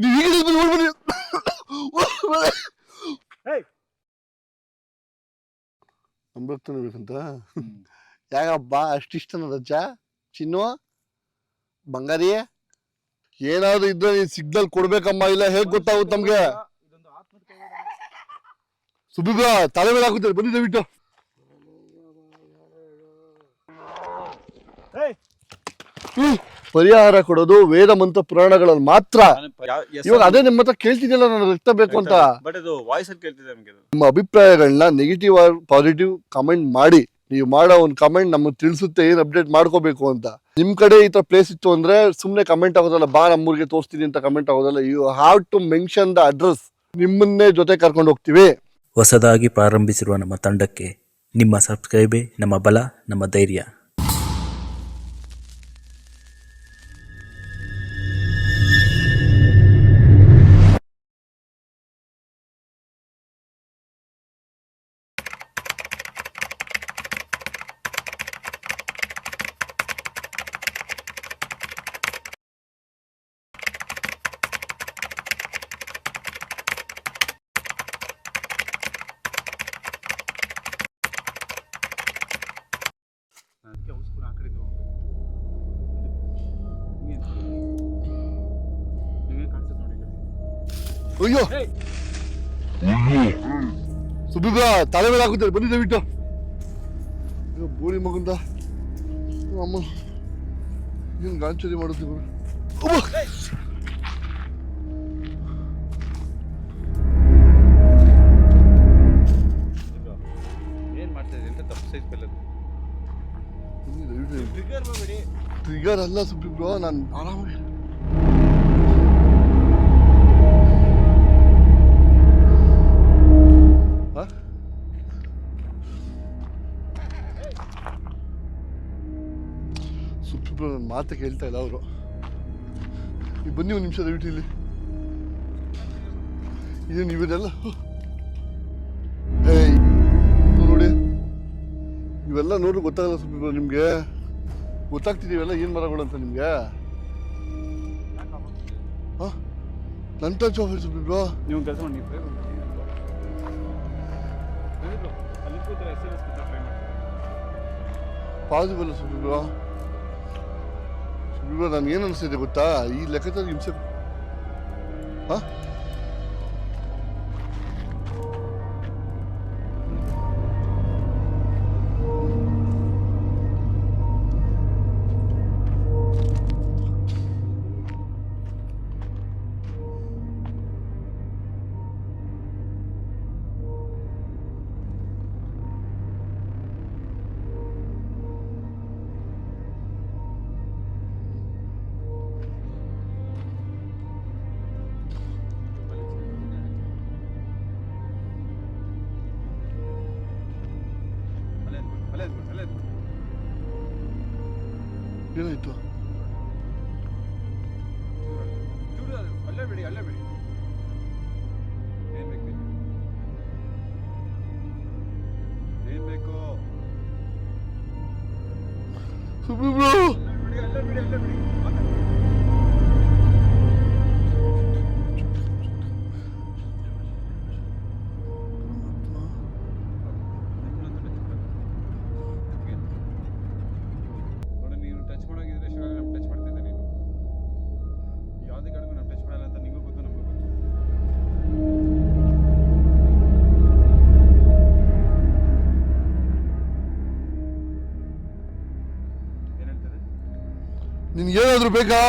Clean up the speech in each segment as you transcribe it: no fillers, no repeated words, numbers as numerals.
ನೀವು ಈಗ ನೋಡ್ಬನ್ನಿ. ನಂಬರ್ತಾನೆ ಬೇಕಂತ ಯಾಕಬ್ಬ ಅಷ್ಟಿಷ್ಟನ ರಜ ಚಿನ್ನು ಬಂಗಾರಿ ಏನಾದ್ರು ಇದ್ರೆ ನೀನ್ ಸಿಗ್ನಲ್ ಕೊಡ್ಬೇಕಮ್ಮ, ಇಲ್ಲ ಹೇಗ್ ಗೊತ್ತಾಗುತ್ತೆ ನಮ್ಗೆ. ಸುಬ್ಬಿಬ್ರ ತಲೆ ಮೇಲೆ ಹಾಕುತ್ತಾರೆ, ಬನ್ನಿ ದಯವಿಟ್ಟು. ಪರಿಹಾರ ಕೊಡೋದು ವೇದ ಮಂತ್ರ ಪುರಾಣಗಳಲ್ಲಿ ಮಾತ್ರ. ಇವಾಗ ಅದೇ ನಿಮ್ಮ ಹತ್ರ ಕೇಳ್ತಿದ್ದಿಲ್ಲ, ನಾನು ರಕ್ತ ಬೇಕು ಅಂತ. ನಿಮ್ಮ ಅಭಿಪ್ರಾಯಗಳನ್ನ ನೆಗೆಟಿವ್ ಆರ್ ಪಾಸಿಟಿವ್ ಕಮೆಂಟ್ ಮಾಡಿ. ನೀವು ಮಾಡೋ ಒಂದು ಕಮೆಂಟ್ ನಮಗೆ ತಿಳಿಸುತ್ತೆ ಏನ್ ಅಪ್ಡೇಟ್ ಮಾಡ್ಕೋಬೇಕು ಅಂತ. ನಿಮ್ ಕಡೆ ಈ ತರ ಪ್ಲೇಸ್ ಇತ್ತು ಅಂದ್ರೆ ಸುಮ್ನೆ ಕಮೆಂಟ್ ಆಗೋದಲ್ಲ, ಬಾ ನಮ್ಮೂರಿಗೆ ತೋರಿಸ್ತೀನಿ ಅಂತ ಕಮೆಂಟ್ ಆಗೋದಲ್ಲ. You have to mention the address. ನಿಮ್ಮನ್ನೇ ಜೊತೆ ಕರ್ಕೊಂಡು ಹೋಗ್ತೀವಿ. ಹೊಸದಾಗಿ ಪ್ರಾರಂಭಿಸಿರುವ ನಮ್ಮ ತಂಡಕ್ಕೆ ನಿಮ್ಮ ಸಬ್ಸ್ಕ್ರೈಬೇ ನಮ್ಮ ಬಲ, ನಮ್ಮ ಧೈರ್ಯ. ಅಯ್ಯೋ ಸುಬ್ಬಿಬ್ರ ತಲೆ ಮೇಲೆ ಹಾಕುತ್ತಾರೆ, ಬನ್ನಿ ದಯವಿಟ್ಟು. ಬೋಳಿ ಮಗಂದ ಅಮ್ಮ ಏನ್ ಗಾಂಚಲಿ ಮಾಡುತ್ತೀವಿ. ಟ್ರಿಗರ್ ಅಲ್ಲ ಸುಬ್ಬಿಬ್ರ, ನಾನು ಆರಾಮಾಗಿ ಸುಬ್ಬಿಬ್ರ ನನ್ನ ಮಾತು ಕೇಳ್ತಾ ಇಲ್ಲ ಅವರು. ನೀವು ಬನ್ನಿ ಒಂದು ನಿಮಿಷ ದಯವಿಟ್ಟು ಇಲ್ಲಿ. ಇದೇನು ಇವನ್ನೆಲ್ಲ ನೋಡಿ, ಇವೆಲ್ಲ ನೋಡ್ರಿ ಗೊತ್ತಾಗಲ್ಲ ಸುಬ್ಬಿಬ್ರ ನಿಮ್ಗೆ. ಗೊತ್ತಾಗ್ತಿದೀವೆಲ್ಲ ಏನ್ ಮರಗಳು ಅಂತ ನಿಮ್ಗೆ. ನನ್ನ ಟಚ್ ಆಫ್ ಸುಬ್ಬಿಬ್ರ. ನೀವು ಕೆಲಸ ಮಾಡಿ ಪಾಸಿಬಲ್ ಸುಬ್ಬಿಬ್ರ. ಸುಬ್ಬಿಬ್ರ ನಾನು ಏನು ಅನಿಸ್ತಿದೆ ಗೊತ್ತಾ, ಈ ಲೆಕ್ಕದಲ್ಲಿ ಹಿಂಸೆ. ಹಾ ಏನಾಯ್ತು? ಅಲ್ಲೇ ಬಿಡಿ ಏನ್ ಬೇಕು ಸುಬ್ಬಿಬ್ರ. ಅಲ್ಲೇ ಬಿಡಿ ನಿನ್ಗೇನಾದ್ರು ಬೇಕಾ?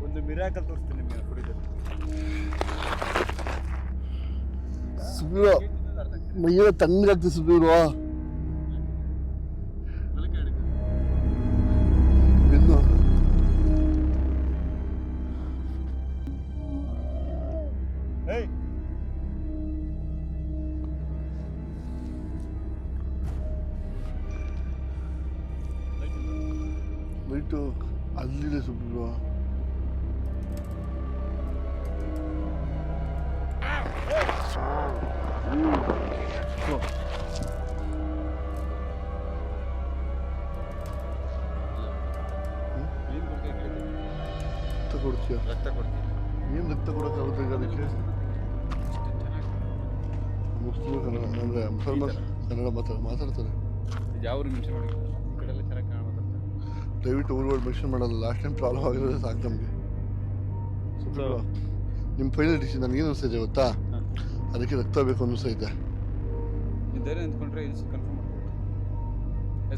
ಒಂದು ಮಿರಾಕಲ್ ತೋರಿಸ್ತೀನಿ ನಿಮಗೆ ಕುಡಿದ್ರೆ. ಸುಬ್ಬಿಬ್ರ ಮೈಯೆಲ್ಲ ತಣ್ಣಗಾಗ್ತದೆ ಸುಬ್ಬಿಬ್ರ. ಬೆನ್ನು ಲೈಟು ಅಲ್ಲಿದೆ ಸುಬ್ಬಿಬ್ರ. ರಕ್ತ ಕೊಡ್ತೀಯ? ರಕ್ತ ಕೊಡ್ತೀನಿ. ಏನು ರಕ್ತ ಕೊಡೋಕ್ಕಾಗುತ್ತೆ ಈಗ ಅದಕ್ಕೆ? ಮುಸ್ಲಿಮ್ ಕನ್ನಡ ಅಂದರೆ ಮುಸಲ್ಮಾನ್ ಕನ್ನಡ ಮಾತಾಡ್ತಾರೆ. ಯಾವ ನಿಮಿಷ ನೋಡಿ ಈ ಕಡೆ ಎಲ್ಲ ಚೆನ್ನಾಗಿ ಕನ್ನಡ ಮಾತಾಡ್ತಾರೆ. ದಯವಿಟ್ಟು ಊರುಗಳು ಮೆನ್ಷನ್ ಮಾಡಲ್ಲ. ಲಾಸ್ಟ್ ಟೈಮ್ ಪ್ರಾಬ್ಲಮ್ ಆಗಿರೋದು ಸಾಕು ನಮಗೆ. ನಿಮ್ಮ ಫೈನಲ್ ಡಿಸಿಷನ್ ನನಗೇನು ಅನಿಸ್ತೈತೆ ಗೊತ್ತಾ? ಅದಕ್ಕೆ ರಕ್ತ ಬೇಕು ಅನ್ನಿಸ್ತೈತೆ. ನೀವು ಧೈರ್ಯ ನಿಂತ್ಕೊಂಡ್ರೆ ಇದು ಕನ್ಫರ್ಮ್ ಮಾಡ್ಬೋದು.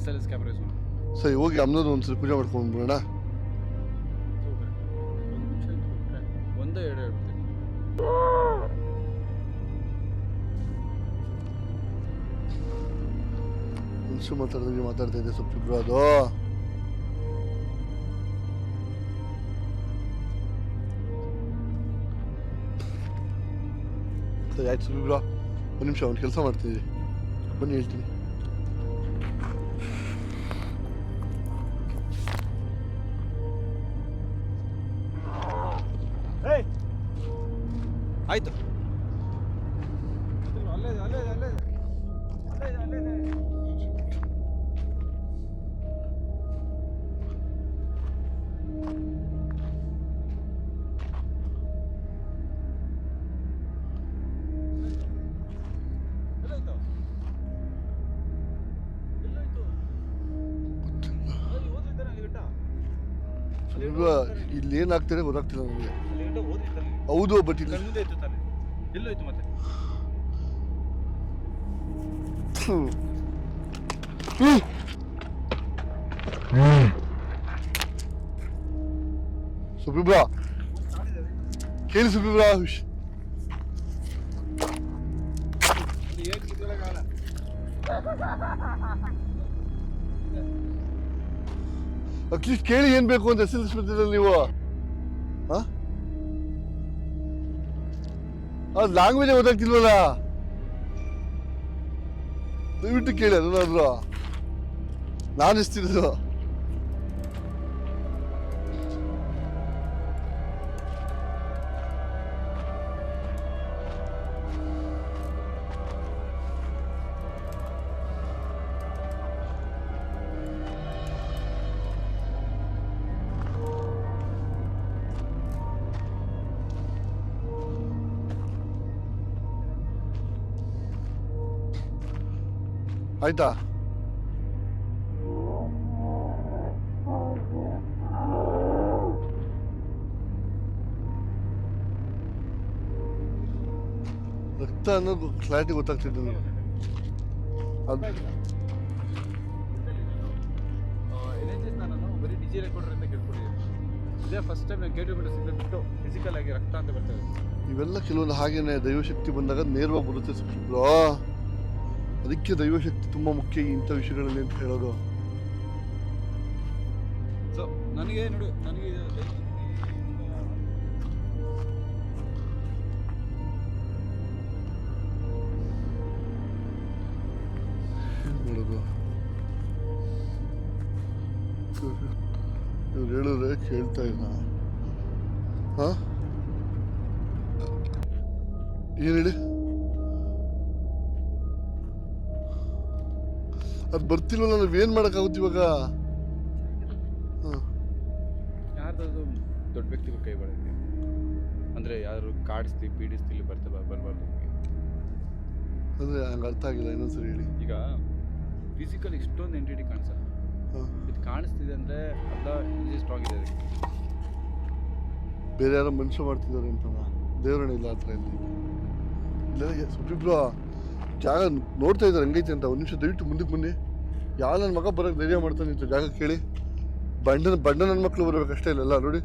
SLS ಕ್ಯಾಮ್ರಾ ಯೂಸ್ ಮಾಡಿ. ಸರಿ ಹೋಗಿ ಅಮ್ಮನವ್ರು ಒಂದ್ಸರಿ ಪೂಜೆ ಮಾಡ್ಕೊಂಡ್ಬಿಡೋಣ. ಒಂದು ನಿಮಿಷ ನಿಂತ್ಕೊಂಡ್ರೆ ಒಂದೇ ಎರಡು ಹೇಳ್ತೀನಿ. ಮನುಷ್ಯ ಮಾತಾಡ್ತಾ ಇದೆ ಸ್ವಲ್ಪ ಇಬ್ರು ಅದು. ಸರಿ ಆಯ್ತು ಸ್ವಲ್ಪ ಇಬ್ರು ಒಂದು ನಿಮಿಷ ಒಂದು ಕೆಲಸ ಮಾಡ್ತಿದ್ದೀವಿ, ಬನ್ನಿ ಹೇಳ್ತೀನಿ. ಆಯ್ತು ಅಲ್ಲೇ ಅಲ್ಲೇ ಅಲ್ಲೇ ಅಲ್ಲೇ ಅಲ್ಲೇ ಇಲ್ಲಿ ಏನಾಗ್ತಿದೆ ಗೊತ್ತಾಗ್ತಿಲ್ಲ ನನಗೆ. ಹೌದು ಬಟ್ ಇಲ್ಲಿ ಎಲ್ಲೋಯ್ತು ಮತ್ತೆ? ಸುಬ್ರಿಬ್ರಾ ಕೇಳಿ ಸುಬ್ರಿಬ್ರಾ ಅಟ್ಲೀಸ್ಟ್ ಕೇಳಿ ಏನ್ ಬೇಕು ಅಂತ ಹೆಸರಿಸ್ಬಿಡ್ತಿರಲ್ಲ ನೀವು. ಅದು ಲ್ಯಾಂಗ್ವೇಜ್ ಗೊತ್ತಾಗ್ತಿಲ್ವಲ್ಲ, ದಯವಿಟ್ಟು ಕೇಳಿ ಅದನ್ನಾದ್ರು. ನಾನು ಎಷ್ಟಿರೋದು ಆಯ್ತಾ? ರಕ್ತ ಅನ್ನೋದು ಕ್ಲಾರಿಟಿ ಗೊತ್ತಾಗ್ತಿದೆ ನನಗೆ. ಅದು NHS ನಾನು ಬರೀ ಡಿಜಿ ರೆಕಾರ್ಡರ್ ಅಂತ ಕೇಳ್ಕೊಂಡಿದ್ದೀನಿ. ಇದೇ ಫಸ್ಟ್ ಟೈಮ್ ನಾನು ಕೇಳಿಬಿಟ್ಟು ಸಿಗ್ಬಿಟ್ಟು ಫಿಸಿಕಲ್ ಆಗಿ ರಕ್ತ ಅಂತ ಬರ್ತದೆ. ಇವೆಲ್ಲ ಕೆಲವೊಂದು ಹಾಗೇನೆ ದೈವಶಕ್ತಿ ಬಂದಾಗ ನೇರವಾಗಿ ಬರುತ್ತೆ ಸುಬ್ರು. ಅದಕ್ಕೆ ದೈವಶಕ್ತಿ ತುಂಬ ಮುಖ್ಯ ಇಂಥ ವಿಷಯಗಳಲ್ಲಿ ಅಂತ ಹೇಳೋದು. ಸೊ ನನಗೆ ನೋಡು, ನನಗೆ ನೋಡೋದು ಇವ್ರು ಹೇಳಿದ್ರೆ ಕೇಳ್ತಾ ಇಲ್ಲ. ಹಾ ಏನು ಹೇಳಿ? ಅದು ಬರ್ತಿಲ್ವಲ್ಲ, ನಾವೇನು ಮಾಡೋಕ್ಕಾಗುತ್ತೆ ಇವಾಗ? ಯಾರ್ದು ದೊಡ್ಡ ವ್ಯಕ್ತಿಗಳು ಕೈ ಬರುತ್ತೆ ಅಂದರೆ ಯಾರು ಕಾಡಿಸ್ತಿ ಪೀಡಿಸ್ತಿ ಬರಬಾರ್ದು. ಅಂದರೆ ಹಂಗೆ ಅರ್ಥ ಆಗಿಲ್ಲ, ಇನ್ನೊಂದ್ಸರಿ ಹೇಳಿ. ಈಗ ಫಿಸಿಕಲ್ ಇಷ್ಟೊಂದು ಎಂಟಿಟಿ ಕಾಣಿಸಲ್ಲ, ಇದು ಕಾಣಿಸ್ತಿದೆ ಅಂದರೆ ಅರ್ಧ ಇಜಿ ಸ್ಟ್ರಾಂಗ್ ಇದೆ ಅದಕ್ಕೆ. ಬೇರೆ ಯಾರೋ ಮನುಷ್ಯ ಮಾಡ್ತಿದ್ದಾರೆ ಅಂತ ದೇವರಣ ಇಲ್ಲ ಆ ಥರ ಇಲ್ಲಿ ಇಲ್ಲ. ಸುಬ್ರಿಬ್ರು ಜಾಗ ನೋಡ್ತಾ ಇದ್ದಾರೆ ಹಂಗೈತೆ ಅಂತ. ಒಂದು ನಿಮಿಷ ದಯವಿಟ್ಟು ಮುಂದಕ್ಕೆ ಬನ್ನಿ. ಯಾವ ನನ್ನ ಮಗ ಬರೋಕ್ಕೆ ಧೈರ್ಯ ಮಾಡ್ತಾನೆ ಇಂಥ ಜಾಗ ಕೇಳಿ. ಬಂಡ ನನ್ನ ಮಕ್ಕಳು ಬರಬೇಕಷ್ಟೇ ಇಲ್ಲೆಲ್ಲ ನೋಡಿ.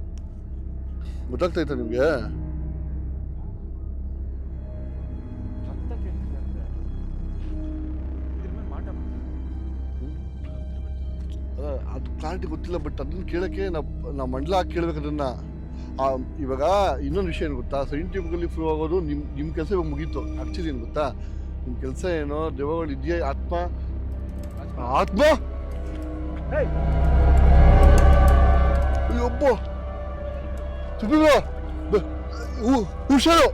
ಗೊತ್ತಾಗ್ತಾಯ್ತಾ ನಿಮಗೆ? ಅದು ಕ್ಲಾರಿಟಿ ಗೊತ್ತಿಲ್ಲ, ಬಟ್ ಅದನ್ನ ಕೇಳೋಕ್ಕೆ ನಾವು ಮಂಡಲ ಹಾಕಿ ಕೇಳ್ಬೇಕು ಅದನ್ನು. ಇವಾಗ ಇನ್ನೊಂದು ವಿಷಯ ಏನು ಗೊತ್ತಾ? ಸೈಂಟಿಫಿಕಲಿ ಪ್ರೂವ್ ಆಗೋದು ನಿಮ್ಮ ಕೆಲಸ ಇವಾಗ ಮುಗೀತು. ಆ್ಯಕ್ಚುಲಿ ಏನು ಗೊತ್ತಾ, ನಿಮ್ಮ ಕೆಲಸ ಏನೋ ದೆವ್ವಗಳು ಇದೆಯಾ, ಆತ್ಮ ಅಯ್ಯೊಬ್ಬ ಹುಷಾರು.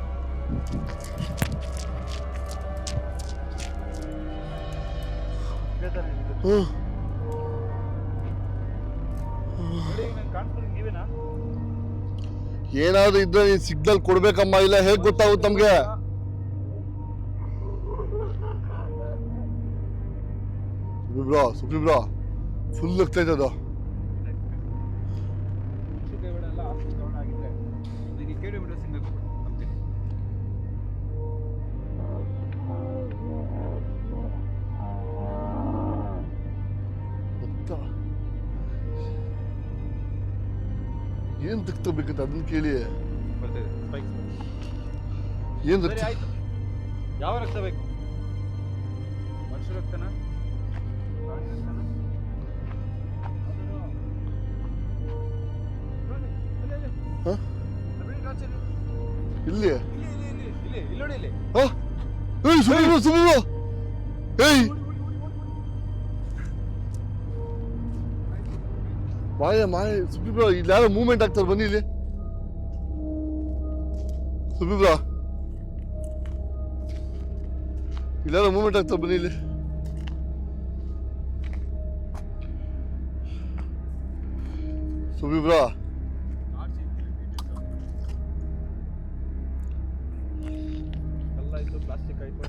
ತಾನೆ ಹ್ಮ್. ಕಾಣಿಸ್ಕೊಂಡು ನೀವೇನಾ? ಏನಾದ್ರು ಇದ್ರೆ ನೀನ್ ಸಿಗ್ನಲ್ ಕೊಡ್ಬೇಕಮ್ಮ, ಇಲ್ಲ ಹೇಗ್ ಗೊತ್ತಾಗುತ್ತೆ ನಮ್ಗೆ? ಸುಪ್ರೀಂ ಬ್ರೋ ಫುಲ್ ಆಗ್ತಾ ಇದೆ ಅದು. ಎಲ್ಲ ಆಗಿದ್ರೆ ನನಗೆ KTM ಸಿಂಗಲ್ ಕೊಡ್ತೀನಿ. ಏನ್ ತಗ್ತಬೇಕಂತ ಅದನ್ನ ಕೇಳಿ. ಬರ್ತಿದೆ ಸ್ಪೈಕ್ಸ್. ಏನ್ ಸರಿ ಆಯ್ತು. ಯಾವ ರಕ್ತ ಬೇಕು? ಮನುಷ್ಯ ರಕ್ತನ? ಪ್ರಾಣಿ ರಕ್ತನ? ಹ? ಇಲ್ಲಿ ಇಲ್ಲಿ ನೋಡಿ ಇಲ್ಲಿ. ಸುಮ್ಮನೆ ಏಯ್ ಮಾಯ ಸುಬ್ಬಿಬ್ರ ಇಲ್ಲಿ ಯಾರೋ ಮೂವ್ಮೆಂಟ್ ಆಗ್ತಾರೆ, ಬನ್ನಿ ಇಲ್ಲಿ ಸುಬ್ಬಿಬ್ರ, ಇಲ್ಲಿ ಯಾರೋ ಮೂವ್ಮೆಂಟ್ ಆಗ್ತಾರೆ, ಬನ್ನಿ ಇಲ್ಲಿ. ಸುಬ್ಬಿಬ್ರ ಎಲ್ಲ ಆಯ್ತು, ಪ್ಲಾಸ್ಟಿಕ್ ಆಯ್ತು.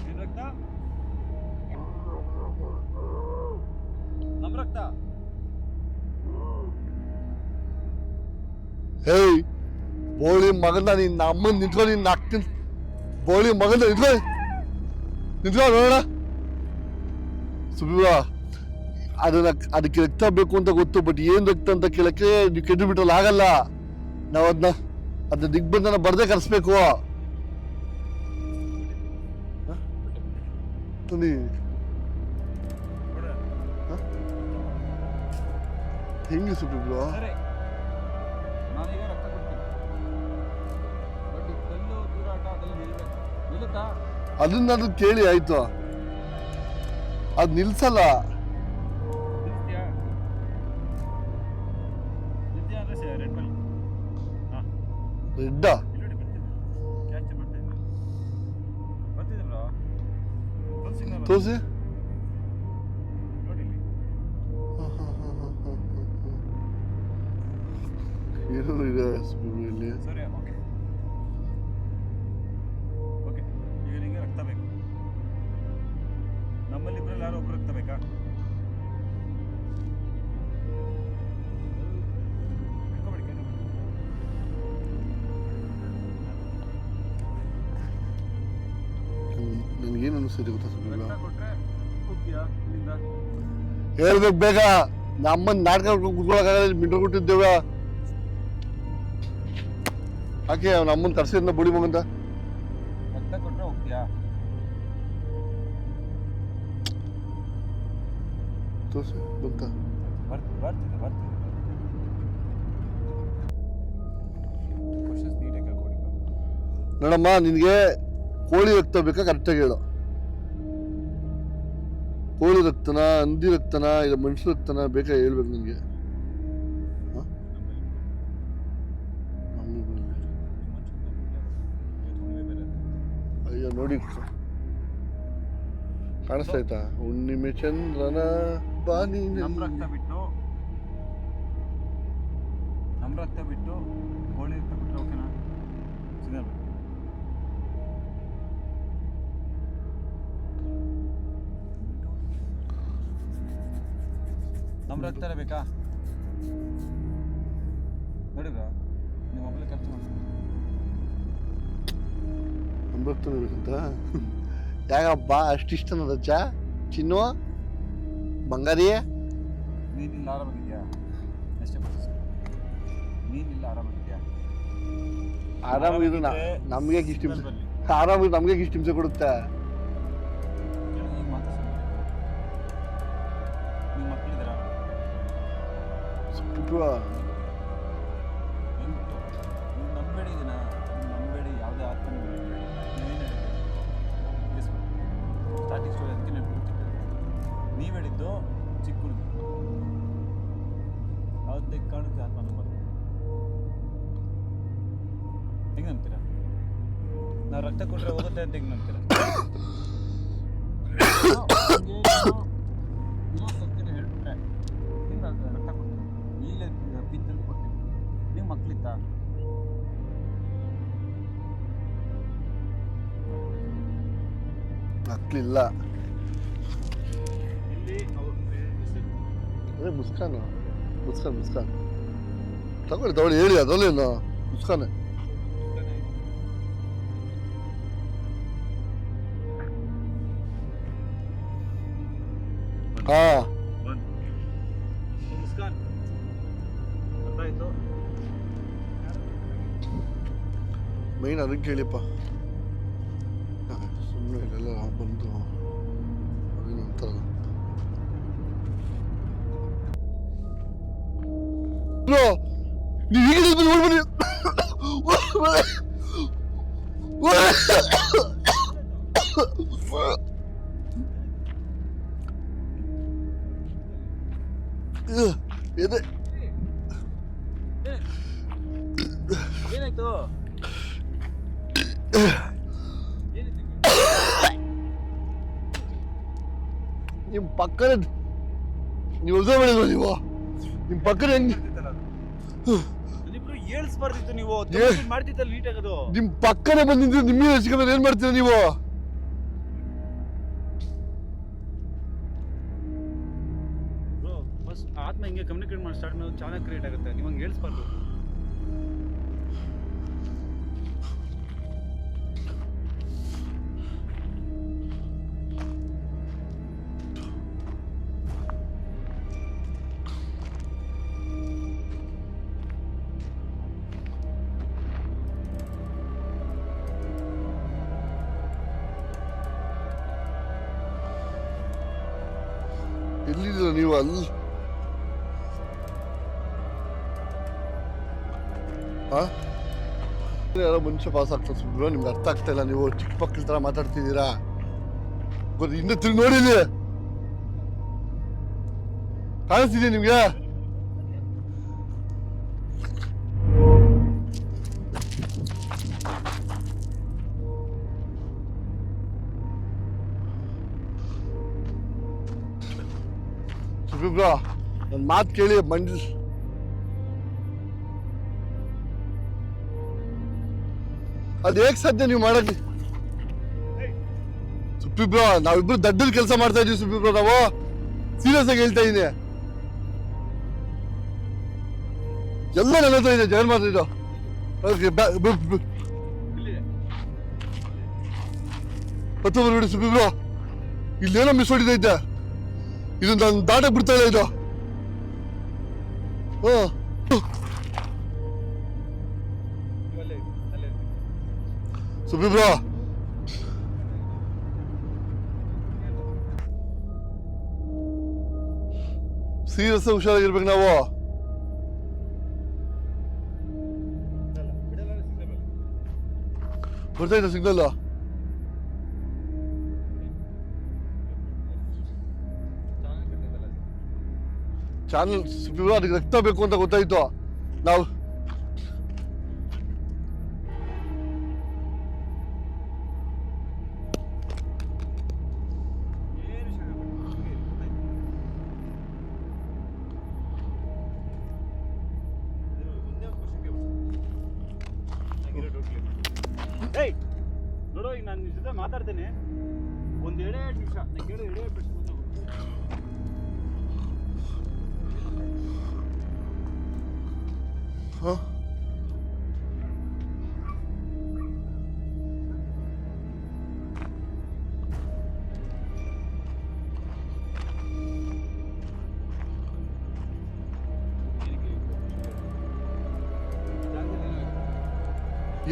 ಏನ್ ರಕ್ತ? ನಮ್ ರಕ್ತ. ಹೇಯ್ ಬೋಳಿ ಮಗನ, ನಿನ್ನ ಅಮ್ಮನ್ ನಿಂತ್ಕೊ, ನಿನ್ನ ಹಾಕ್ತೀನಿ. ಬೋಳಿ ಮಗನ ನಿಂತ್ಕೊ ನೋಡೋಣ. ಸುಬ್ಬಿಬ್ರ ಅದಕ್ಕೆ ರಕ್ತ ಬೇಕು ಅಂತ ಗೊತ್ತು, ಬಟ್ ಏನ್ ರಕ್ತ ಅಂತ ಕೇಳಕ್ಕೆ ನೀವು ಕೆಟ್ಟಿಬಿಟ್ರಲ್ಲ, ಆಗಲ್ಲ. ನಾವು ಅದನ್ನ ದಿಗ್ಬಂಧನ ಬರ್ದೇ ಕರೆಸ್ಬೇಕು. ಹೆಂಗೆ ಸುಬ್ಬಿಬ್ರ? ಸರಿ, ನಾನೀಗ ರಕ್ತ ಕೊಡ್ತೀನಿ. ಬಟ್ ಈ ಕಲ್ಲು ದೂರಾಟ ಅದೆಲ್ಲ ನಿಲ್ಬೇಕು. ನಿಲ್ಲುತ್ತಾ? ಅದನ್ನ ಕೇಳಿ ಆಯ್ತು, ಅದ್ ನಿಲ್ಸಲ್ಲ. ನಿಲ್ತೀಯಾ? ನಿಲ್ತೀಯಾ ಅಂದ್ರೆ ರೆಡ್ ಬಲ್. ಹಾಂ ರೆಡ್ಡ ಇಲ್ಲಿ ಬರ್ತಿದೆ, ಕ್ಯಾಚ್ ಬರ್ತಿದೆ ಬ್ರೋ. ಫುಲ್ ಸಿಗ್ನಲ್ ತೋರಿಸಿ. ನೋಡಿ ಇಲ್ಲಿ. ಏನೋ ಇದೆ ಇಲ್ಲಿ. ಸರಿ, ಓಕೆ ಓಕೆ. ಈಗ ನಿಮಗೆ ರಕ್ತ ಬೇಕು. ನಮ್ಮಲ್ಲಿ ಇಬ್ಬರಲ್ಲಿ ಯಾರೋ ಒಬ್ರು ರಕ್ತ ಬೇಕಾ? ಇಟ್ಕೊಬೇಡಿ ಕೈ. ನನ್ಗೇನು ಅನಿಸ್ತಿದೆ ಗೊತ್ತಾ ಸುಬ್ಬಿಬ್ರ? ರಕ್ತ ಕೊಟ್ರೆ ಹೋಗ್ತೀಯಾ ಇಲ್ಲಿಂದ? ಹೇಳ್ಬೇಕು ಬೇಗ. ನಮ್ಮನ್ನ ನಾಟಕ ಕುತ್ಕೊಳಕ್ಕಾಗಲ್ಲ, ಮಿಂಟ್ರ್ ಕೊಟ್ಟಿದ್ದೇವ. ಯಾಕೆ ನಮ್ಮನ್ನ ಕರ್ಸಿದ್ನ ಬುಡಿ ಮಗಂತ? ರಕ್ತ ಕೊಟ್ರೆ ಹೋಗ್ತೀಯಾ? ತೋರಿಸಿ ಬಂತ. ಬರ್ತಿದೆ ಕ್ವಶನ್ಸ್ ನೀಟಾಗಿ ಕೇಳ್ಕೊಡಿ. ನೋಡಮ್ಮ, ನಿನಗೆ ಕೋಳಿ ರಕ್ತ ಬೇಕಾ? ಕರೆಕ್ಟಾಗಿ ಹೇಳು. ಕೋಳಿ ರಕ್ತನ, ಹಂದಿ ರಕ್ತನ, ಇಲ್ಲ ಮನುಷ್ಯ ರಕ್ತನ ಬೇಕಾ ಹೇಳ್ಬೇಕು ನಿನಗೆ. ಅಯ್ಯೋ ನೋಡಿ, ಕಾಣಿಸ್ತಾಯ್ತಾ? ಹುಣ್ಣಿಮೆ ಚಂದ್ರನ ಬಾನಿ. ನಮ್ಮ ರಕ್ತ ಬಿಟ್ಟು ಕೋಳಿ ರಕ್ತ ಬಿಟ್ಟರೆ ಓಕೆನಾ? ಸಿಗಲ್ಲ. ನಮ್ಮ ರಕ್ತನೇ ಬೇಕಾ? ನೋಡಿದ್ರ ನಿಮ್ಮ ಮೊಬೈಲ್ ಖರ್ಚು ಮಾಡಿ ನಮ್ಮ ರಕ್ತನ ಬೇಕಂತ? ಯಾಕಪ್ಪ ಅಷ್ಟಿಷ್ಟ ರಜ ಚಿನ್ನು ಬಂಗಾರಿ? ನೀನಿಲ್ಲ ಆರಾಮಾಗಿದ್ಯಾ? ಅಷ್ಟೇ ನೀನಿಲ್ಲ ಆರಾಮಾಗಿದ್ಯಾ? ಆರಾಮಾಗಿದ್ದು ನಮ್ಗೆ ಇಷ್ಟ ಹಿಂಸೆ, ಆರಾಮಾಗಿದ್ದು ನಮ್ಗೆ ಇಷ್ಟ ಹಿಂಸೆ ಕೊಡುತ್ತೆ. ಈಗ ಮಾತಾಡ್ಸೋಣ. ನಿಮ್ಮ ಮಕ್ಕಳಿದ್ದೀರಾ? ನೀವು ನಂಬೇಡಿ ಇದನ್ನ, ನಂಬೇಡಿ. ಯಾವುದೇ ಆತ್ಮ ಸ್ಟಾರ್ಟಿಂಗ್ ಸ್ಟೋರಿ ಅದಕ್ಕೆ ನೆನಪು. ನೀವು ಹೇಳಿದ್ದು ಚಿಕ್ಕ ಹುಡುಗಿ, ಪರಮಾತ್ಮ ನಂಬರ್ ಹೆಂಗೆ ನಂಬ್ತೀರಾ? ನಾವು ರಕ್ತ ಕೊಟ್ಟರೆ ಹೋಗುತ್ತೆ ಅಂತ ಹೆಂಗೆ ನಂಬ್ತೀರಾ? ಹೇಳ್ಬಿಟ್ರೆ ಹಿಂಗೆ ರಕ್ತ ಕೊಡ್ತೀನಿ, ಈಗಲೇ ಪಿಂತಲ್ಲಿ ಕೊಡ್ತೀನಿ. ನೀವು ಮಕ್ಕಳಿತ್ತ ಮಕ್ಕಳಿಲ್ಲ. ಇಲ್ಲಿ ಅದೇ ಮುಸ್ಕಾನ್ ಮುಸ್ಕಾನ್ ಮುಸ್ಕಾನ್ ತಗೊಳ್ಳಿ ಹೇಳಿ ಅದಲ್ಲೇನು ಮುಸ್ಕಾನೆ. ಹಾ ಮುಸ್ಕಾನ್ ಅರ್ಥ ಆಯ್ತು. ಮೈನ್ ಅದಕ್ಕೆ ಹೇಳಿಪ್ಪ, ಸುಮ್ಮನೆ ಇಲ್ಲೆಲ್ಲ ಬಂದು ಅದೇನಂತಾರ ನೀವು ಈಗ ನೋಡ್ಬನ್ನಿ. ಎದೆ ಏನಾಯ್ತು? ನಿಮ್ಮ ಪಕ್ಕದ ನೀವು ಹೊಸ ಮಾಡಿಲ್ವ ನೀವು? ನಿಮ್ಮ ಪಕ್ಕದ ಹೆಂಗ್ ಏಳ್ಸ್ಬಾರ್ದಿತ್ತು, ನೀವು ಮಾಡ್ತಿತ್ತಲ್ಲ ನೀಟ್ ಆಗೋದು. ನಿಮ್ ಪಕ್ಕನೇ ಬಂದಿದ್ದು ನಿಮ್ಮೇ ಹಚ್ಕೊಂಡ್ರೆ ಏನ್ ಮಾಡ್ತೀರಾ ನೀವು? ಫಸ್ಟ್ ಆತ್ಮ ಹಿಂಗೆ ಕಮ್ಯುನಿಕೇಟ್ ಮಾಡಿ ಸ್ಟಾರ್ಟ್ ಮಾಡೋದು ಚೆನ್ನಾಗಿ ಕ್ರಿಯೇಟ್ ಆಗುತ್ತೆ. ನೀವು ಹಂಗೆ ಹೇಳ್ಸ್ಬಾರ್ದು. ಎಲ್ಲಿದ್ದೀರ ನೀವು? ಅಲ್ಲಿ ಯಾರೋ ಮನುಷ್ಯ ಪಾಸ್ ಆಗ್ತದೆ ಸುಮ್ಮನೆ, ನಿಮ್ಗೆ ಅರ್ಥ ಆಗ್ತಾ ಇಲ್ಲ. ನೀವು ಚಿಕ್ಕ ಮಕ್ಕಳ ತರ ಮಾತಾಡ್ತಿದ್ದೀರಾ. ಹಿಂದೆ ತಿರುಗಿ ನೋಡಿ, ಇಲ್ಲಿ ಕಾಣಿಸ್ತಿದೆ ನಿಮ್ಗೆ? ಸುಬ್ರಾ ನನ್ನ ಮಾತು ಕೇಳಿ ಮಂಡಿ ಅದು ಹೇಗೆ ಸಾಧ್ಯ ನೀವು ಮಾಡಕ್ಕೆ? ಸುಬ್ರಾ ನಾವಿಬ್ರು ದಡ್ಡದ ಕೆಲಸ ಮಾಡ್ತಾ ಇದೀವಿ ಸುಬ್ರಾ. ನಾವು ಸೀರಿಯಸ್ ಆಗಿ ಹೇಳ್ತಾ ಇದೀನಿ. ಎಲ್ಲ ನನ್ನ ಹತ್ರ ಇದೆ, ಜಾಯಿನ್ ಮಾಡ್ತಿದ್ದು. ಹತ್ತು ಬರ್ಬಿಡಿ ಸುಬ್ರಾ, ಇಲ್ಲೇನೋ ಮಿಸ್ ಹೊಡಿತೈತೆ. ಇದು ನಾನು ದಾಟಕ್ ಬಿಡ್ತಾ ಇಲ್ಲ ಇದು. ಸುಬ್ರಾ ಸೀರಿಯಸ್ ಹುಷಾರಾಗಿರ್ಬೇಕು ನಾವು. ಬರ್ತಾಯಿದ್ದ ಸಿಗ್ನಲ್. ಚಾನಲ್ ಸುಬ್ರಾ ಅದಕ್ಕೆ ರಕ್ತ ಬೇಕು ಅಂತ ಗೊತ್ತಾಯ್ತು. ನಾವು ನೋಡೋ, ಈಗ ನಾನು ನಿಜ ಮಾತಾಡ್ತೇನೆ. ಒಂದು 2 ನಿಮಿಷ ನಾನು ಕೇಳೋ 2 ಪ್ರಶ್ನೆ.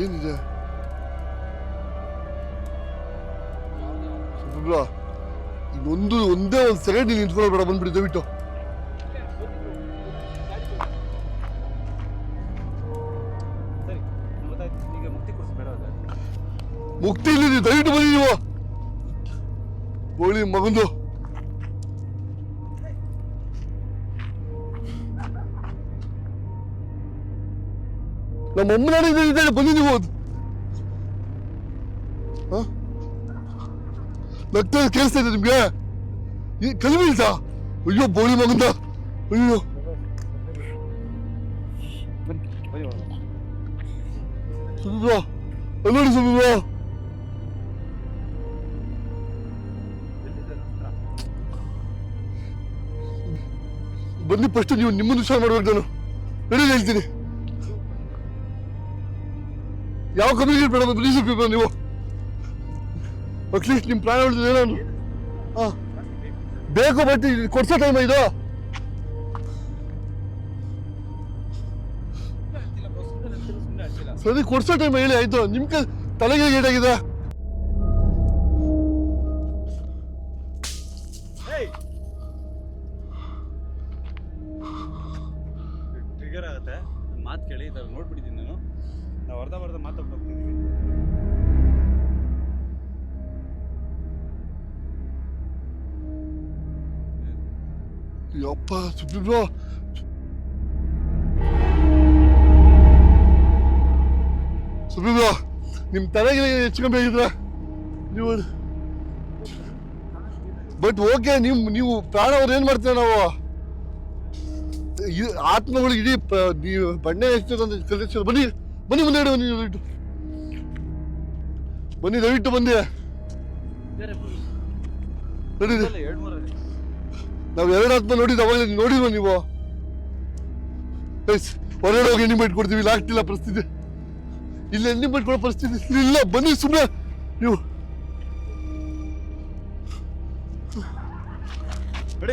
ಏನಿದೆ ಸುಬ್ರಾ? ಒಂದೇ ಒಂದು ಸೆಕೆಂಡ್ ನೀನು ನಿಂತ್ಕೊಳ್ಬೇಡ, ಬಂದ್ಬಿಡಿ ದಯವಿಟ್ಟು. ಮುಕ್ತಿ ಇಲ್ಲಿ ದಯವಿಟ್ಟು ಬನ್ನಿ ನೀವು. ಬೋಳಿ ಮಗಂದು ನಮ್ಮ ಅಮ್ಮನ ಬನ್ನಿ ನೀವು ನಗ್ತಾ ಕೇಳಿಸ್ತಾ ಇದೆ ನಿಮ್ಗೆ ಕಲಿಮಿಲ್ಸ ಅಯ್ಯೋ ಬೋಳಿ ಮಗಂದ ಅಯ್ಯೋ ಸುಬ್ರ ನೋಡಿ ಸುಬ್ರ ಬನ್ನಿ ಫಸ್ಟ್ ನೀವು ನಿಮ್ಮನ್ನು ವಿಚಾರ ಮಾಡ್ಬೇಕು ನಾನು ರೆಡಿ ಹೇಳ್ತೀನಿ ಯಾವ ಕಮ್ಯುನಿಕೇಟ್ ಬೇಡ ಬನ್ನಿ ಸುಬ್ರ ನೀವು ಅಟ್ಲೀಸ್ಟ್ ನಿಮ್ಮ ಪ್ರಾಣ ಉಳಿದಿದೆ ನಾನು ಬೇಕು ಬಟ್ ಕೊಡ್ಸೋ ಟೈಮ್ ಇದು ಸರಿ ಕೊಡ್ಸೋ ಟೈಮ್ ಹೇಳಿ ಆಯ್ತು ನಿಮ್ ತಲೆಗೆ ಏಟಾಗಿದೆ ಟ್ರಿಗರ್ ಆಗುತ್ತೆ ಮಾತು ಕೇಳಿ ನೋಡ್ಬಿಟ್ಟಿದ್ದೀನಿ ನಾನು ನಾವು ಅರ್ಧ ಮಾತಾಡ್ತಾ ಹೋಗ್ತಿದ್ದೀವಿ ಯಪ್ಪ ಸುಬ್ರ ಸುಬ್ರ ನಿಮ್ ತಲೆಗೆ ಹೆಚ್ಚು ಕಮ್ಮಿ ಆಗಿದ್ರ ನೀವು ಬಟ್ ಓಕೆ ನೀವು ಪ್ರಾಣ ಅವ್ರು ಏನ್ ಮಾಡ್ತೀರ ನಾವು ಆತ್ಮಗಳು ಇಡೀ ನೀವು ಬಣ್ಣೆ ಎಷ್ಟು ಬನ್ನಿ ಬನ್ನಿ ಮುಂದೆ ಬನ್ನಿ ದಯವಿಟ್ಟು ಬನ್ನಿ ದಯವಿಟ್ಟು ಬಂದೆ ನಡೀರಿ ನಾವು ಎರಡು ಆತ್ಮ ನೋಡಿದ್ದು ಅವಾಗ ನೋಡಿದ್ವ ನೀವು ಹೊರಗಡೆ ಹೋಗಿ ಎಣ್ಣೆ ಕೊಡ್ತೀವಿ ಇಲ್ಲ ಆಗ್ತಿಲ್ಲ ಪರಿಸ್ಥಿತಿ ಇಲ್ಲ ಎಣ್ಣೆ ಕೊಡೋ ಪರಿಸ್ಥಿತಿ ಇಲ್ಲ ಬನ್ನಿ ಸುಮ್ಮನೆ ನೀವು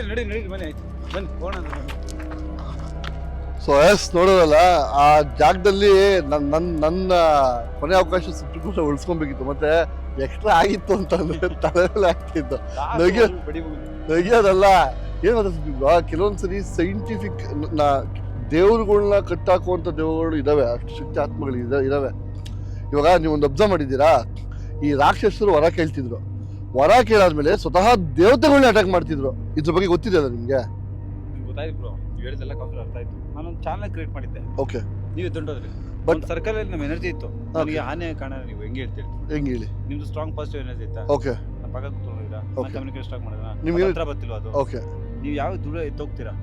ನಡಿ ಬನ್ನಿ ಆಯ್ತು ಬನ್ನಿ ಹೋಗೋಣ ಸೊ ಎಸ್ ನೋಡೋದಲ್ಲ ಆ ಜಾಗದಲ್ಲಿ ನನ್ನ ಕೊನೆ ಅವಕಾಶ ಸುಪ್ರೀಂ ಉಳಿಸ್ಕೊಬೇಕಿತ್ತು ಮತ್ತೆ ಎಕ್ಸ್ಟ್ರಾ ಆಗಿತ್ತು ಅಂತಂದ್ರೆ ತಲೆಯಲ್ಲಿ ಆಗ್ತಿತ್ತು ನಗಿಯೋದಲ್ಲ ಏನ್ ಮಾತಾಡ್ತಿದ್ವಿ ಕೆಲವೊಂದ್ಸರಿ ಸೈಂಟಿಫಿಕ್ ದೇವ್ರುಗಳನ್ನ ಕಟ್ಟಾಕುವಂತ ದೇವರುಗಳು ಇದಾವೆ ಅಷ್ಟು ಶಕ್ತಿ ಆತ್ಮಗಳು ಇದಾವೆ ಇವಾಗ ನೀವು ಒಂದು ಅಬ್ಸರ್ವ್ ಮಾಡಿದ್ದೀರಾ ಈ ರಾಕ್ಷಸರು ವರ ಕೇಳ್ತಿದ್ರು ವರ ಕೇಳಾದ್ಮೇಲೆ ಸ್ವತಃ ದೇವತೆಗಳನ್ನ ಅಟ್ಯಾಕ್ ಮಾಡ್ತಿದ್ರು ಇದ್ರ ಬಗ್ಗೆ ಗೊತ್ತಿದೆಯಲ್ಲ ನಿಮ್ಗೆ ಗೊತ್ತಾಯ್ತು ಬ್ರೋ ನೀವು ಹೇಳಿದೆಲ್ಲ ಕಾನ್ಸೆಪ್ಟ್ ಅರ್ಥ ಆಯ್ತು ನಾನೊಂದು ಚಾನಲ್ ಕ್ರಿಯೇಟ್ ಮಾಡಿದ್ದೆ ಓಕೆ ನೀವು ದುಂಡೋದ್ರಿ ಬಟ್ ಸರ್ಕಲ್ ಅಲ್ಲಿ ನಮ್ಮ ಎನರ್ಜಿ ಇತ್ತು ನನಗೆ ಆನೆ ಕಾರಣ ನೀವು ಹೆಂಗೆ ಹೇಳ್ತೀರಿ ಹೆಂಗೆ ಹೇಳಿ ನಿಮ್ದು ಸ್ಟ್ರಾಂಗ್ ಪಾಸಿಟಿವ್ ಎನರ್ಜಿ ಇತ್ತಾ ಓಕೆ ನಮ್ಮ ಪಕ್ಕ ಕೂತ್ಕೊಂಡಿದ್ದೀರಾ ನಾನು ಕಮ್ಯುನಿಕೇಟ್ ಸ್ಟಾರ್ಟ್ ಮಾಡಿದ್ರಾ ನಿಮ್ಗೆ ಹತ್ರ ಬರ್ತಿಲ್ವ ಅದು ಓಕೆ ನೀವು ಯಾವ ದೂರ ಎತ್ತೋಗ್ತೀರಾ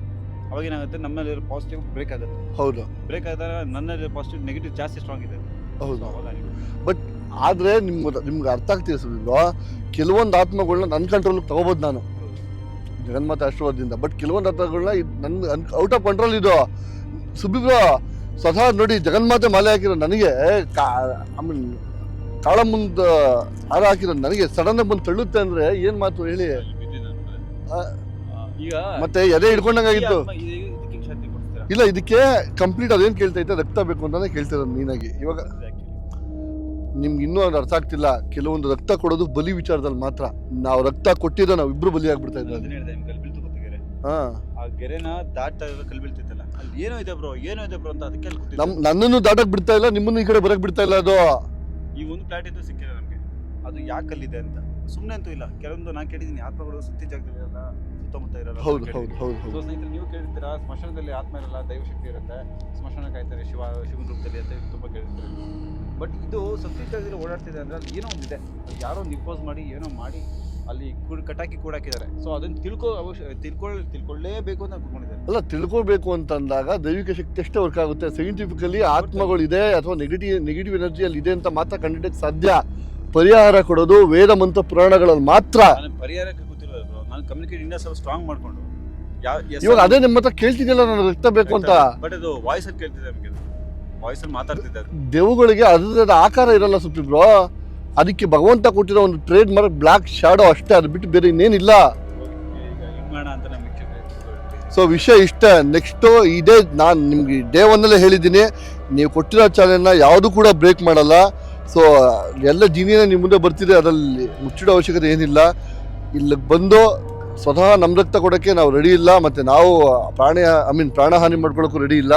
ಅವಾಗ ಏನಾಗುತ್ತೆ ನಮ್ಮಲ್ಲಿ ಪಾಸಿಟಿವ್ ಬ್ರೇಕ್ ಆಗುತ್ತೆ ಹೌದು ಬ್ರೇಕ್ ಆದಾಗ ನನ್ನಲ್ಲಿ ಪಾಸಿಟಿವ್ ನೆಗೆಟಿವ್ ಜಾಸ್ತಿ ಸ್ಟ್ರಾಂಗ್ ಇದೆ ಹೌದು ಬಟ್ ಆದ್ರೆ ನಿಮ್ಗೆ ಅರ್ಥ ಆಗ್ತಿದೆ ಸುಬ್ರ ಕೆಲವೊಂದು ಆತ್ಮಗಳನ್ನ ನನ್ನ ಕಂಟ್ರೋಲ್ ತಗೋಬೋದು ನಾನು ಜಗನ್ಮಾತೆ ಆಶೀರ್ವಾದದಿಂದ ಬಟ್ ಕೆಲವೊಂದು ಆತ್ಮಗಳನ್ನ ನನ್ನ ಔಟ್ ಆಫ್ ಕಂಟ್ರೋಲ್ ಇದು ಸುಬ್ರ ಸ್ವತಃ ನೋಡಿ ಜಗನ್ಮಾತೆ ಮಾಲೆ ಹಾಕಿರೋ ನನಗೆ ಕಾಳ ಮುಂದ ಹಾರ ಹಾಕಿರೋ ನನಗೆ ಸಡನ್ ಬಂದು ತಳ್ಳುತ್ತೆ ಅಂದ್ರೆ ಏನ್ ಮಾತು ಹೇಳಿ ಈಗ ಮತ್ತೆ ಎದೆ ಹಿಡ್ಕೊಂಡಂಗಾಗಿತ್ತು ಇಲ್ಲ ಇದಕ್ಕೆ ಕಂಪ್ಲೀಟ್ ಅದೇನ್ ಕೇಳ್ತಾ ಇದ್ದೆ ರಕ್ತ ಬೇಕು ಅಂತಾನೆ ಕೇಳ್ತಿರೋದು ನೀನಾಗಿ ಇವಾಗ ನಿಮ್ಗೆ ಇನ್ನೂ ಅದು ಅರ್ಥ ಆಗ್ತಿಲ್ಲ ಕೆಲವೊಂದು ರಕ್ತ ಕೊಡೋದು ಬಲಿ ವಿಚಾರದಲ್ಲಿ ಮಾತ್ರ ನಾವು ರಕ್ತ ಕೊಟ್ಟಿದ್ರೆ ನಾವು ಇಬ್ರು ಬಲಿ ಆಗ್ಬಿಡ್ತಾ ಇದ್ವಿ ಆ ಗೆರೆನ ದಾಟ್ತಾ ಕಲ್ ಬೀಳ್ತಿತ್ತಲ್ಲ ಅಲ್ಲಿ ಏನೋ ಇದೆ ಬ್ರೋ ಅಂತ ಅದಕ್ಕೆ ನನ್ನನ್ನು ದಾಟಕ್ ಬಿಡ್ತಾ ಇಲ್ಲ ನಿಮ್ಮನ್ನು ಈ ಕಡೆ ಬರಕ್ ಬಿಡ್ತಾ ಇಲ್ಲ ಅದು ಈ ಒಂದು ಕ್ಲಾರಿಟಿ ಅಂತೂ ಸಿಕ್ಕಿದೆ ನಮ್ಗೆ ಅದು ಯಾಕೆ ಕಲ್ಲಿದೆ ಅಂತ ಸುಮ್ಮನೆ ಅಂತೂ ಇಲ್ಲ ಕೆಲವೊಂದು ನಾನು ಕೇಳಿದ್ದೀನಿ ಆತ್ಮಗಳು ಸುತ್ತಿ ಜಾಗದಲ್ಲಿ ಇರಲ್ಲ ಸುತ್ತಮುತ್ತ ಇರಲ್ಲ ಹೌದು ಸ್ನೇಹಿತರೆ ನೀವು ಕೇಳಿರ್ತೀರಾ ಸ್ಮಶಾನದಲ್ಲಿ ಆತ್ಮ ಇರಲ್ಲ ದೈವಶಕ್ತಿ ಇರುತ್ತೆ ಸ್ಮಶಾನ ಕಾಯ್ತಾರೆ ಶಿವನ ರೂಪದಲ್ಲಿ ಅಂತ ತುಂಬಾ ಕೇಳಿರ್ತೀರಿ ಬಟ್ ಇದು ಸತ್ಯ ಜಾಗದಲ್ಲಿ ಓಡಾಡ್ತಿದೆ ಅಂದ್ರೆ ಅಲ್ಲಿ ಏನೋ ಒಂದಿದೆ ಯಾರೋ ಒಂದು ಇಂಪೋಸ್ ಮಾಡಿ ಏನೋ ಮಾಡಿ ಅಲ್ಲಿ ಕಟಾಕಿ ಕೂಡಾಕಿದ್ದಾರೆ ಸೊ ಅದನ್ನ ತಿಳ್ಕೊಳ್ಳೇಬೇಕು ಅಂತ ಅನ್ಕೊಂಡಿದ್ದಾರೆ ಅಲ್ಲ ತಿಳ್ಕೊಳ್ಬೇಕು ಅಂತಂದಾಗ ದೈವಿಕ ಶಕ್ತಿ ಅಷ್ಟೇ ವರ್ಕ್ ಆಗುತ್ತೆ ಸೈಂಟಿಫಿಕಲಿ ಆತ್ಮಗಳು ಇದೆ ಅಥವಾ ನೆಗೆಟಿವ್ ಎನರ್ಜಿ ಅಲ್ಲಿ ಇದೆ ಅಂತ ಮಾತ್ರ ಕಂಡಿಡಕ್ಕೆ ಸಾಧ್ಯ ಪರಿಹಾರ ಕೊಡೋದು ವೇದ ಮಂತ್ರ ಪುರಾಣಗಳಲ್ಲಿ ಮಾತ್ರ ಪರಿಹಾರಕ್ಕೆ ಗೊತ್ತಿಲ್ಲ ನಾನು ಕಮ್ಯುನಿಕೇಟ್ ಇಂದ ಸ್ವಲ್ಪ ಸ್ಟ್ರಾಂಗ್ ಮಾಡ್ಕೊಂಡು ಇವಾಗ ಅದೇ ನಿಮ್ಮ ಹತ್ರ ಕೇಳ್ತಿದ್ದಿಲ್ಲ ನಾನು ರಕ್ತ ಬೇಕು ಅಂತ ಬಟ್ ಅದು ವಾಯ್ಸ್ ಅಲ್ಲಿ ಕೇಳ್ತಿದ್ದೆ ನಮಗೆ ವಾಯ್ಸ್ ಅಲ್ಲಿ ಮಾತಾಡ್ತಿದ್ದಾರೆ ದೇವುಗಳಿಗೆ ಅದರದ ಆಕಾರ ಇರಲ್ಲ ಸುಪ್ರೀಬ್ರೋ ಅದಕ್ಕೆ ಭಗವಂತ ಕೊಟ್ಟಿರೋ ಒಂದು ಟ್ರೇಡ್ ಮಾರ್ಕ್ ಬ್ಲಾಕ್ ಶಾಡೋ ಅಷ್ಟೇ ಅದು ಬಿಟ್ಟು ಬೇರೆ ಇನ್ನೇನಿಲ್ಲ ಸೊ ವಿಷಯ ಇಷ್ಟ ನೆಕ್ಸ್ಟ್ ಇದೇ ನಾನು ನಿಮ್ಗೆ ಡೇ ಒನ್ನಲ್ಲೇ ಹೇಳಿದ್ದೀನಿ ನೀವು ಕೊಟ್ಟಿರೋ ಚಾಲೆಂಜ್ನ ಯಾವುದು ಕೂಡ ಬ್ರೇಕ್ ಮಾಡಲ್ಲ ಸೊ ಎಲ್ಲ ಜೀನಿಯೇ ನಿಮ್ಮ ಮುಂದೆ ಬರ್ತಿದೆ ಅದರಲ್ಲಿ ಮುಚ್ಚಿಡೋ ಅವಶ್ಯಕತೆ ಏನಿಲ್ಲ ಇಲ್ಲಿಗೆ ಬಂದು ಸ್ವತಃ ನಮ್ಮ ರಕ್ತ ಕೊಡೋಕ್ಕೆ ನಾವು ರೆಡಿ ಇಲ್ಲ ಮತ್ತು ನಾವು ಪ್ರಾಣಹಾನಿ ಮಾಡ್ಕೊಳ್ಳೋಕ್ಕೂ ರೆಡಿ ಇಲ್ಲ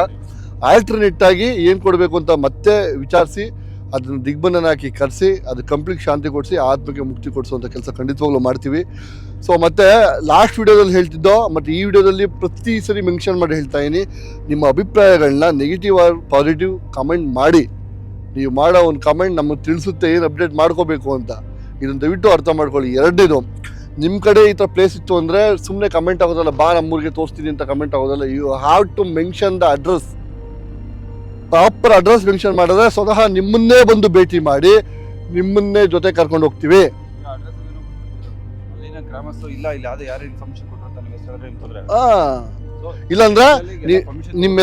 ಆಲ್ಟರ್ನೇಟ್ ಆಗಿ ಏನು ಕೊಡಬೇಕು ಅಂತ ಮತ್ತೆ ವಿಚಾರಿಸಿ ಅದನ್ನು ದಿಗ್ಬಂಧನ ಹಾಕಿ ಕರೆಸಿ ಅದು ಕಂಪ್ಲೀಟ್ ಶಾಂತಿ ಕೊಡಿಸಿ ಆತ್ಮಕ್ಕೆ ಮುಕ್ತಿ ಕೊಡಿಸುವಂಥ ಕೆಲಸ ಖಂಡಿತವಾಗ್ಲೂ ಮಾಡ್ತೀವಿ. ಸೊ ಮತ್ತು ಲಾಸ್ಟ್ ವಿಡಿಯೋದಲ್ಲಿ ಹೇಳ್ತಿದ್ದೋ ಮತ್ತು ಈ ವಿಡಿಯೋದಲ್ಲಿ ಪ್ರತಿ ಸರಿ ಮೆನ್ಷನ್ ಮಾಡಿ ಹೇಳ್ತಾ ಇದ್ದೀನಿ, ನಿಮ್ಮ ಅಭಿಪ್ರಾಯಗಳನ್ನ ನೆಗೆಟಿವ್ ಆರ್ ಪಾಸಿಟಿವ್ ಕಮೆಂಟ್ ಮಾಡಿ. ನೀವು ಮಾಡೋ ಒಂದು ಕಮೆಂಟ್ ನಮಗೆ ತಿಳಿಸುತ್ತೆ ಏನು ಅಪ್ಡೇಟ್ ಮಾಡ್ಕೋಬೇಕು ಅಂತ. ಇದನ್ನು ದಯವಿಟ್ಟು ಅರ್ಥ ಮಾಡ್ಕೊಳ್ಳಿ. ಎರಡನೇದು, ನಿಮ್ಮ ಕಡೆ ಈ ಥರ ಪ್ಲೇಸ್ ಇತ್ತು ಅಂದರೆ ಸುಮ್ಮನೆ ಕಮೆಂಟ್ ಆಗೋದಲ್ಲ, ಬಾ ನಮ್ಮೂರಿಗೆ ತೋರಿಸ್ತೀನಿ ಅಂತ ಕಮೆಂಟ್ ಆಗೋದಲ್ಲ. You have to mention the address, proper address mention ಮಾಡಿದ್ರೆ ಸ್ವತಃ ನಿಮ್ಮನ್ನೇ ಬಂದು ಭೇಟಿ ಮಾಡಿ ನಿಮ್ಮನ್ನೇ ಜೊತೆ ಕರ್ಕೊಂಡು ಹೋಗ್ತೀವಿ. ಅಲ್ಲಿನ ಗ್ರಾಮಸ್ಥರು ಇಲ್ಲ ಇಲ್ಲಿ ಯಾವ್ದು ಯಾರು ಇನ್ಫಾರ್ಮೇಶನ್ ಕೊಟ್ಟರು ಅಂತ ನಿಮಗೆ ಹೆಸರು ಅಂತಂದ್ರೆ ಇಲ್ಲಾಂದ್ರೆ ನಿಮ್ಮ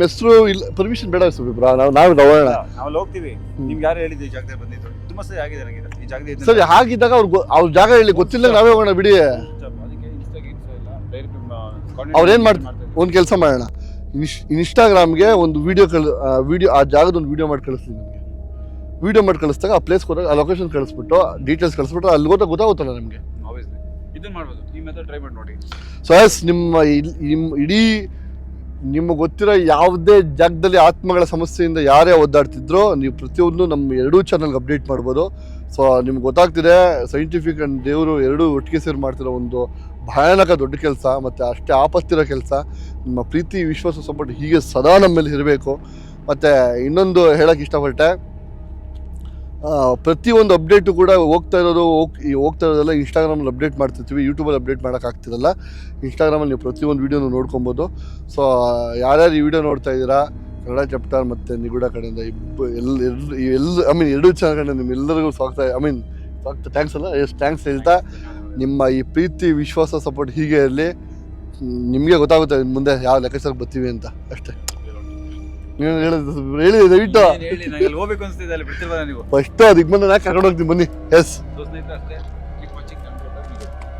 ಹೆಸರು ಇಲ್ಲ, ಪರ್ಮಿಷನ್ ಬೇಡ ಬ್ರಾ, ನಾವು ತಗೊಳ್ಳೋಣ. ನಾವು ಹೋಗ್ತೀವಿ. ನಿಮ್ಗೆ ಯಾರು ಹೇಳಿದ್ದು ಈ ಜಾಗದಲ್ಲಿ ಬಂದಿದ್ರು? ತುಂಬಾ ಸರಿ ಆಗಿದೆ ನನಗೆ ಈ ಜಾಗದಲ್ಲಿ. ಸರಿ, ಹಾಗಿದ್ದಾಗ ಅವ್ರ ಜಾಗ ಹೇಳಿ ಗೊತ್ತಿಲ್ಲ, ನಾವೇ ಹೋಗೋಣ ಬಿಡಿ. ಅವ್ರೇನ್ ಮಾಡ್ತಾರೆ, ಒಂದು ಕೆಲಸ ಮಾಡೋಣ, ಇನ್ಸ್ಟಾಗ್ರಾಮ್ಗೆ ಒಂದು ವಿಡಿಯೋ ಆ ಜಾಗದ ಒಂದು ವಿಡಿಯೋ ಮಾಡಿ ಕಳಿಸ್ತೀನಿ ನಿಮಗೆ. ವಿಡಿಯೋ ಮಾಡಿ ಕಳಿಸಿದಾಗ ಆ ಪ್ಲೇಸ್ ಹೋದಾಗ ಆ ಲೊಕೇಶನ್ ಕಳಿಸ್ಬಿಟ್ಟು ಡೀಟೇಲ್ಸ್ ಕಳಿಸ್ಬಿಟ್ಟು ಅಲ್ಲಿ ಗೊತ್ತಾಗುತ್ತಲ್ಲ ನಮಗೆ. ಇದನ್ನ ಮಾಡ್ಬೋದು, ಈ ಮೆಥಡ್ ಟ್ರೈ ಮಾಡಿ ನೋಡಿ. ಸೊ ಎಸ್, ನಿಮ್ಮ ಇಡೀ ನಿಮಗೆ ಗೊತ್ತಿರೋ ಯಾವುದೇ ಜಾಗದಲ್ಲಿ ಆತ್ಮಗಳ ಸಮಸ್ಯೆಯಿಂದ ಯಾರೇ ಒದ್ದಾಡ್ತಿದ್ರೋ ನೀವು ಪ್ರತಿಯೊಂದು ನಮ್ಮ ಎರಡೂ ಚಾನಲ್ಗೆ ಅಪ್ಡೇಟ್ ಮಾಡ್ಬೋದು. ಸೊ ನಿಮ್ಗೆ ಗೊತ್ತಾಗ್ತಿದೆ, ಸೈಂಟಿಫಿಕ್ ಆ್ಯಂಡ್ ದೇವರು ಎರಡೂ ಒಟ್ಟಿಗೆ ಸೇರಿ ಮಾಡ್ತಿರೋ ಒಂದು ಭಯಾನಕ ದೊಡ್ಡ ಕೆಲಸ, ಮತ್ತು ಅಷ್ಟೇ ಆಪತ್ತಿರೋ ಕೆಲಸ. ನಿಮ್ಮ ಪ್ರೀತಿ, ವಿಶ್ವಾಸ, ಸಪೋರ್ಟ್ ಹೀಗೆ ಸದಾ ನಮ್ಮ ಮೇಲೆ ಇರಬೇಕು. ಮತ್ತು ಇನ್ನೊಂದು ಹೇಳೋಕ್ಕೆ ಇಷ್ಟಪಟ್ಟೆ, ಪ್ರತಿಯೊಂದು ಅಪ್ಡೇಟು ಕೂಡ ಹೋಗ್ತಾ ಇರೋದೆಲ್ಲ ಇನ್ಸ್ಟಾಗ್ರಾಮಲ್ಲಿ ಅಪ್ಡೇಟ್ ಮಾಡ್ತಿರ್ತೀವಿ, ಯೂಟ್ಯೂಬಲ್ಲಿ ಅಪ್ಡೇಟ್ ಮಾಡೋಕ್ಕಾಗ್ತಿರಲ್ಲ. ಇನ್ಸ್ಟಾಗ್ರಾಮಲ್ಲಿ ನೀವು ಪ್ರತಿಯೊಂದು ವೀಡಿಯೋನು ನೋಡ್ಕೊಬೋದು. ಸೊ ಯಾರ್ಯಾರು ಈ ವಿಡಿಯೋ ನೋಡ್ತಾ ಇದ್ದೀರಾ, ಕನ್ನಡ ಚಾಪ್ಟರ್ ಮತ್ತು ನಿಗೂಢ ಕಡೆಯಿಂದ ಎರಡೂ ಚಾನಲ್ ಕಡೆಯಿಂದ ನಿಮ್ಮೆಲ್ಲರಿಗೂ ಸ್ವಾಗತ ಥ್ಯಾಂಕ್ಸ್ ಅಲ್ಲ, ಎಷ್ಟು ಥ್ಯಾಂಕ್ಸ್ ಹೇಳ್ತಾ, ನಿಮ್ಮ ಈ ಪ್ರೀತಿ, ವಿಶ್ವಾಸ, ಸಪೋರ್ಟ್ ಹೀಗೆ ಇರಲಿ. ನಿಮಗೆ ಗೊತ್ತಾಗುತ್ತೆ ಮುಂದೆ ಯಾವ ಲೆಕ್ಕಾಚಾರಕ್ಕೆ ಬರ್ತೀವಿ ಅಂತ. ಅಷ್ಟೇ ಹೇಳಿ ದಯವಿಟ್ಟು. ಹೋಗ್ಬೇಕು ಅನ್ಸ್ತಿದೆ ಅಲ್ಲಿ, ಫಸ್ಟ್ ದಿಗ್ಬಂಧನ ಕರ್ಕೊಂಡು ಹೋಗ್ತೀನಿ ಬನ್ನಿ. ಎಸ್.